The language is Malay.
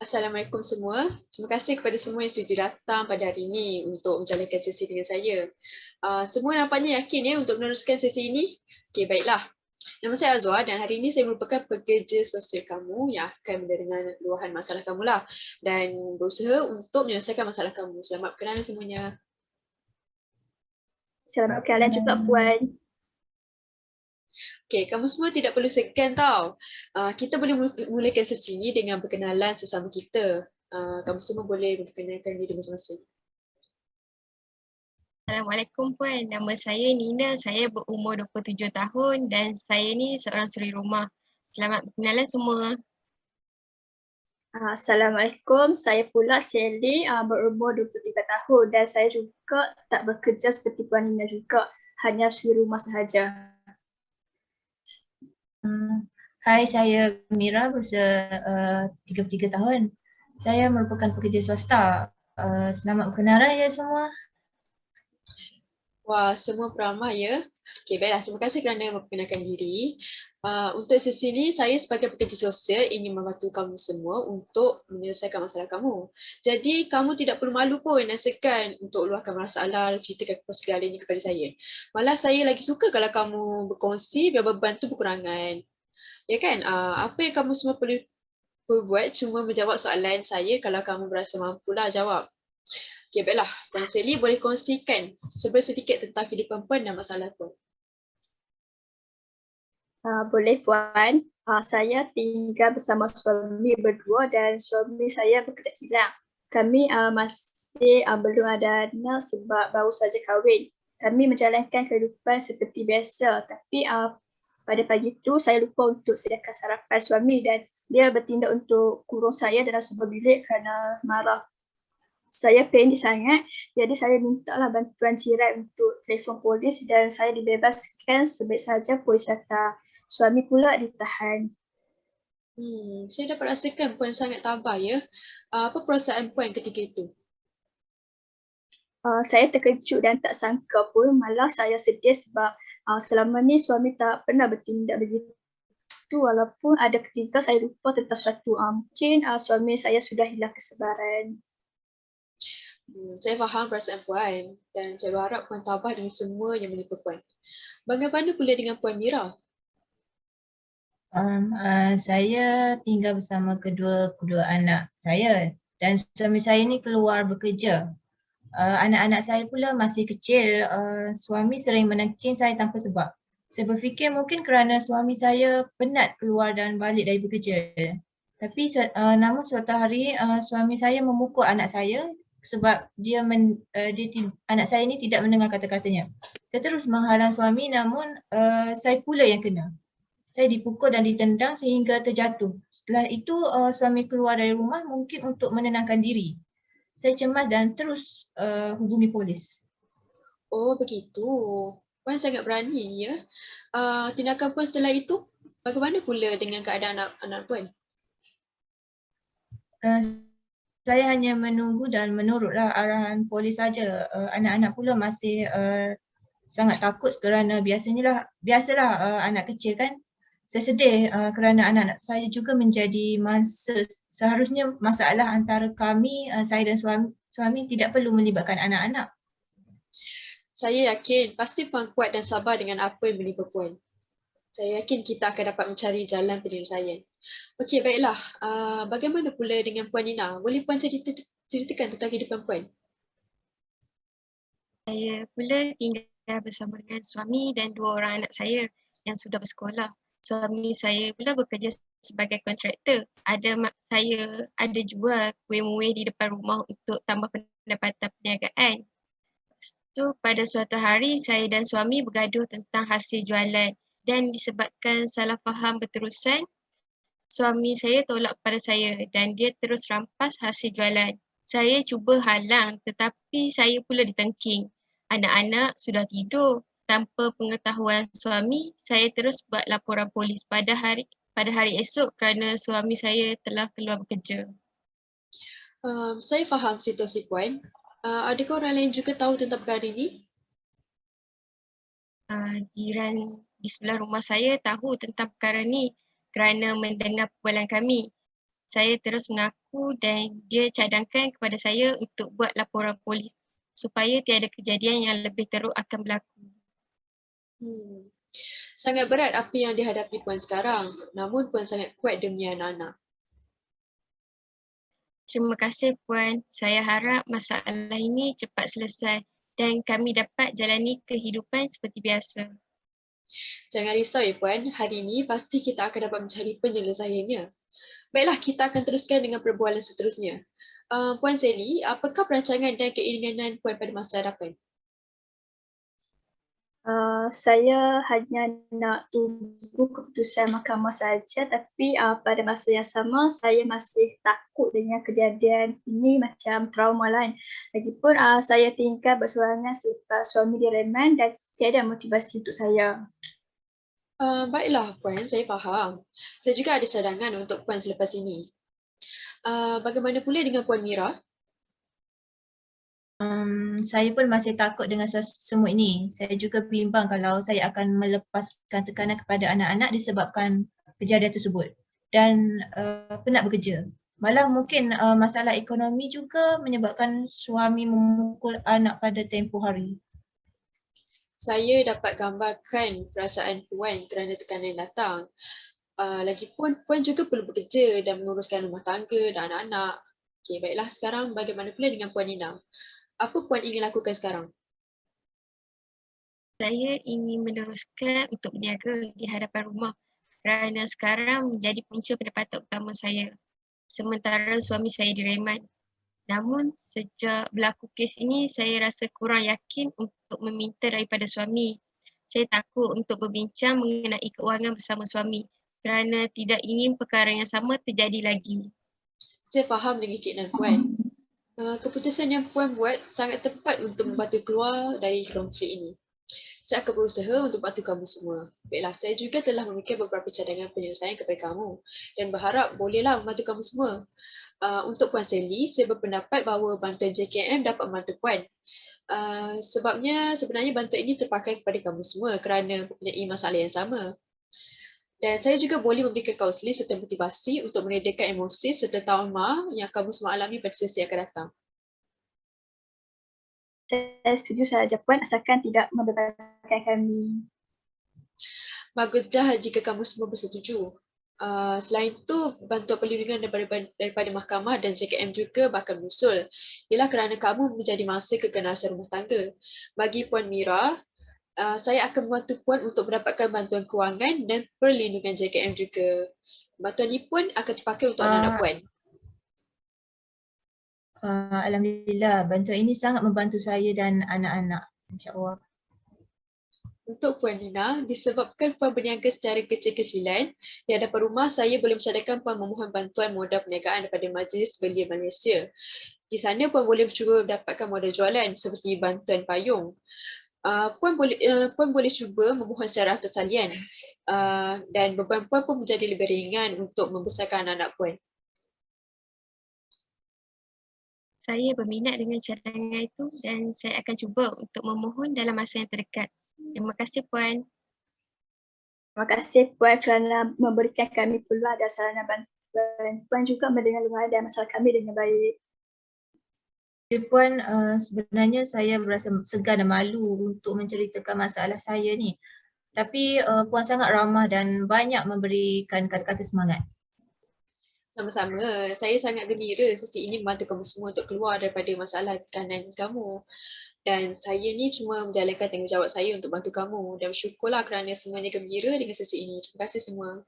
Assalamualaikum semua. Terima kasih kepada semua yang setuju datang pada hari ini untuk menjalankan sesi dengan saya. Semua nampaknya yakin ya untuk meneruskan sesi ini? Okey, baiklah. Nama saya Azwar dan hari ini saya merupakan pekerja sosial kamu yang akan mendengar luahan masalah kamu lah dan berusaha untuk menyelesaikan masalah kamu. Selamat berkenalan semuanya. Selamat berkenalan juga Puan. Okey, kamu semua tidak perlu segan tau. Kita boleh mulakan sesi ini dengan berkenalan sesama kita. Kamu semua boleh memperkenalkan diri masing-masing. Assalamualaikum Puan, nama saya Nina, saya berumur 27 tahun dan saya ni seorang suri rumah. Selamat berkenalan semua. Assalamualaikum, saya pula Sally, berumur 23 tahun dan saya juga tak bekerja seperti Puan Nina juga, hanya suri rumah sahaja. Hai, saya Mira, berusia 33 tahun. Saya merupakan pekerja swasta. Selamat berkenalan ya semua. Wah, semua beramai ya. Okey, baiklah. Terima kasih kerana memperkenalkan diri. Untuk sesi ini, saya sebagai pekerja sosial ingin membantu kamu semua untuk menyelesaikan masalah kamu. Jadi, kamu tidak perlu malu pun dan segan untuk luahkan masalah, ceritakan segalanya kepada saya. Malah saya lagi suka kalau kamu berkongsi biar membantu kekurangan. Ya kan? Apa yang kamu semua perlu buat cuma menjawab soalan saya kalau kamu berasa mampulah jawab. Okay, baiklah. Puan Sally boleh kongsikan sedikit tentang kehidupan Puan dan masalah Puan. Boleh Puan, saya tinggal bersama suami berdua dan suami saya bekerja kilang. Kami masih belum ada anak sebab baru saja kahwin. Kami menjalankan kehidupan seperti biasa, tapi pada pagi itu saya lupa untuk sediakan sarapan suami dan dia bertindak untuk kurung saya dalam sebuah bilik kerana marah. Saya panik sangat, jadi saya mintalah bantuan jiran untuk telefon polis dan saya dibebaskan sebaik sahaja polis kata. Suami pula ditahan. Saya dapat rasakan Puan sangat tabah ya. Apa perasaan Puan ketika itu? Saya terkejut dan tak sangka pun, malah saya sedih sebab selama ni suami tak pernah bertindak begitu. Walaupun ada ketika saya lupa tentang sesuatu, mungkin suami saya sudah hilang kesabaran. Saya faham perasaan Puan dan saya berharap Puan tabah dengan semua yang menimpa Puan. Bagaimana pula dengan Puan Mira? Saya tinggal bersama kedua anak saya dan suami saya ni keluar bekerja. Anak-anak saya pula masih kecil. Suami sering menengking saya tanpa sebab. Saya berfikir mungkin kerana suami saya penat keluar dan balik dari bekerja. Tapi namun suatu hari suami saya memukul anak saya sebab anak saya ni tidak mendengar kata-katanya. Saya terus menghalang suami namun saya pula yang kena. Saya dipukul dan ditendang sehingga terjatuh. Setelah itu suami keluar dari rumah mungkin untuk menenangkan diri. Saya cemas dan terus hubungi polis. Oh, begitu. Puan sangat berani ya. Tindakan Puan setelah itu, bagaimana pula dengan keadaan anak-anak Puan? Saya hanya menunggu dan menurutlah arahan polis saja. Anak-anak pula masih sangat takut kerana biasalah anak kecil kan. Saya sedih kerana anak-anak saya juga menjadi seharusnya masalah antara kami, saya dan suami tidak perlu melibatkan anak-anak. Saya yakin pasti Puan kuat dan sabar dengan apa yang menimpa Puan. Saya yakin kita akan dapat mencari jalan penyelesaian. Okey, baiklah. Bagaimana pula dengan Puan Nina? Boleh Puan ceritakan tentang kehidupan Puan? Saya pula tinggal bersama dengan suami dan dua orang anak saya yang sudah bersekolah. Suami saya pula bekerja sebagai kontraktor. Saya ada jual kuih-muih di depan rumah untuk tambah pendapatan perniagaan. Tu pada suatu hari saya dan suami bergaduh tentang hasil jualan dan disebabkan salah faham berterusan, suami saya tolak kepada saya dan dia terus rampas hasil jualan. Saya cuba halang tetapi saya pula ditengking. Anak-anak sudah tidur. Tanpa pengetahuan suami, saya terus buat laporan polis pada hari esok kerana suami saya telah keluar bekerja. Saya faham situasi Puan. Adakah orang lain juga tahu tentang perkara ini? Jiran di sebelah rumah saya tahu tentang perkara ni kerana mendengar perbualan kami. Saya terus mengaku dan dia cadangkan kepada saya untuk buat laporan polis supaya tiada kejadian yang lebih teruk akan berlaku. Sangat berat apa yang dihadapi Puan sekarang, namun Puan sangat kuat demi anak-anak. Terima kasih Puan. Saya harap masalah ini cepat selesai dan kami dapat jalani kehidupan seperti biasa. Jangan risau ya Puan, hari ini pasti kita akan dapat mencari penyelesaiannya. Baiklah, kita akan teruskan dengan perbualan seterusnya. Puan Sally, apakah perancangan dan keinginan Puan pada masa hadapan? Saya hanya nak tunggu keputusan mahkamah saja, tapi pada masa yang sama saya masih takut dengan kejadian ini macam trauma lain. Lagipun saya tinggal berseorangan selepas suami direman dan tiada motivasi untuk saya. Baiklah Puan, saya faham. Saya juga ada cadangan untuk Puan selepas ini. Bagaimana pula dengan Puan Mira? Saya pun masih takut dengan semua ini. Saya juga bimbang kalau saya akan melepaskan tekanan kepada anak-anak disebabkan kejadian tersebut dan penat bekerja. Malah mungkin masalah ekonomi juga menyebabkan suami memukul anak pada tempoh hari. Saya dapat gambarkan perasaan Puan kerana tekanan yang datang. Lagipun Puan juga perlu bekerja dan menguruskan rumah tangga dan anak-anak. Okey, baiklah sekarang bagaimana pula dengan Puan Nina? Apa Puan ingin lakukan sekarang? Saya ingin meneruskan untuk berniaga di hadapan rumah kerana sekarang menjadi punca pendapatan utama saya. Sementara suami saya direman. Namun sejak berlaku kes ini saya rasa kurang yakin untuk meminta daripada suami. Saya takut untuk berbincang mengenai keuangan bersama suami kerana tidak ingin perkara yang sama terjadi lagi. Saya faham dengan keinginan Puan. Keputusan yang Puan buat sangat tepat untuk membantu keluar dari konflik ini. Saya akan berusaha untuk bantu kamu semua. Baiklah, saya juga telah memikir beberapa cadangan penyelesaian kepada kamu dan berharap bolehlah membantu kamu semua. Untuk Puan Sally, saya berpendapat bahawa bantuan JKM dapat membantu Puan. Sebabnya sebenarnya bantuan ini terpakai kepada kamu semua kerana mempunyai masalah yang sama. Dan saya juga boleh memberikan kaunseling serta motivasi untuk meredakan emosi serta trauma yang kamu semua alami pada sesi akan datang. Saya setuju sahaja Puan asalkan tidak membebankan kami. Baguslah jika kamu semua bersetuju. Selain itu, bantuan perlindungan daripada mahkamah dan JKM juga bakal menyusul. Ialah kerana kamu menjadi mangsa kekanasan rumah tangga. Bagi Puan Mira, saya akan membantu Puan untuk mendapatkan bantuan kewangan dan perlindungan JKM juga. Bantuan ini pun akan dipakai untuk anak-anak Puan. Alhamdulillah, bantuan ini sangat membantu saya dan anak-anak. InsyaAllah. Untuk Puan Nina, disebabkan Puan berniaga secara kecil-kecilan, di hadapan rumah saya boleh mencadangkan Puan memohon bantuan modal perniagaan daripada Majlis Belia Malaysia. Di sana Puan boleh cuba mendapatkan modal jualan seperti bantuan payung. Puan boleh cuba memohon secara atas talian dan beban Puan pun menjadi lebih ringan untuk membesarkan anak Puan. Saya berminat dengan cadangan itu dan saya akan cuba untuk memohon dalam masa yang terdekat. Terima kasih Puan. Terima kasih Puan kerana memberikan kami peluang dan sarana bantuan. Puan juga mendengar luahan dan masalah kami dengan baik. Puan, sebenarnya saya berasa segan dan malu untuk menceritakan masalah saya ni. Tapi Puan sangat ramah dan banyak memberikan kata-kata semangat. Sama-sama, saya sangat gembira sesi ini membantu kamu semua untuk keluar daripada masalah tekanan kamu. Dan saya ni cuma menjalankan tanggungjawab saya untuk bantu kamu. Dan bersyukurlah kerana semuanya gembira dengan sesi ini. Terima kasih semua.